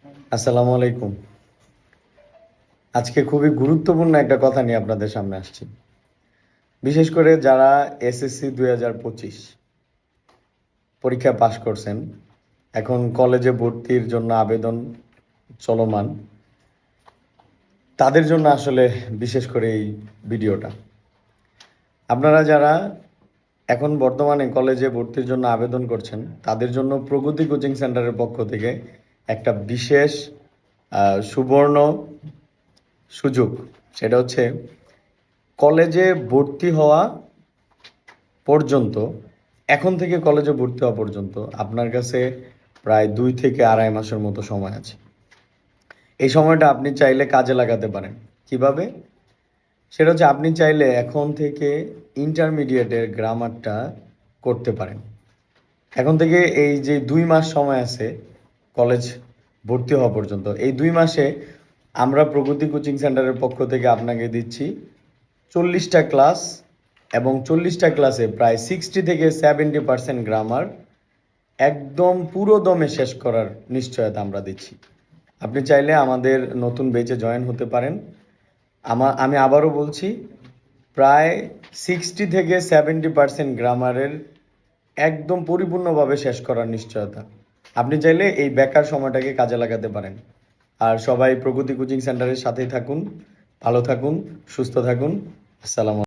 আসসালামু আলাইকুম। আজকে খুবই গুরুত্বপূর্ণ একটা কথা নিয়ে আপনাদের সামনে আসছি। বিশেষ করে যারা এসএসসি 2025 পরীক্ষায় পাশ করছেন, এখন কলেজে ভর্তির জন্য আবেদন চলমান, তাদের জন্য আসলে বিশেষ করে এই ভিডিওটা। আপনারা যারা এখন বর্তমানে কলেজে ভর্তির জন্য আবেদন করছেন, তাদের জন্য প্রগতি কোচিং সেন্টারের পক্ষ থেকে একটা বিশেষ সুবর্ণ সুযোগ। সেটা হচ্ছে কলেজে ভর্তি হওয়া পর্যন্ত, এখন থেকে কলেজে ভর্তি হওয়া পর্যন্ত আপনার কাছে প্রায় 2 থেকে 2.5 মাসের মতো সময় আছে। এই সময়টা আপনি চাইলে কাজে লাগাতে পারেন। কিভাবে? সেটা হচ্ছে আপনি চাইলে এখন থেকে ইন্টারমিডিয়েটের গ্রামারটা করতে পারেন। এখন থেকে এই যে 2 মাস সময় আছে কলেজ ভর্তি হওয়া পর্যন্ত, এই 2 মাসে আমরা প্রগতি কোচিং সেন্টারের পক্ষ থেকে আপনাকে দিচ্ছি 40টা ক্লাস, এবং 40টা ক্লাসে প্রায় 60 থেকে 70% গ্রামার একদম পুরো দমে শেষ করার নিশ্চয়তা আমরা দিচ্ছি। আপনি চাইলে আমাদের নতুন বেচে জয়েন হতে পারেন। আমি আবারও বলছি, প্রায় 60 থেকে 70% গ্রামারের একদম পরিপূর্ণভাবে শেষ করার নিশ্চয়তা। আপনি চাইলে এই বেকার সময়টাকে কাজে লাগাতে পারেন। আর সবাই প্রগতি কোচিং সেন্টারের সাথেই থাকুন, ভালো থাকুন, সুস্থ থাকুন। আসসালামু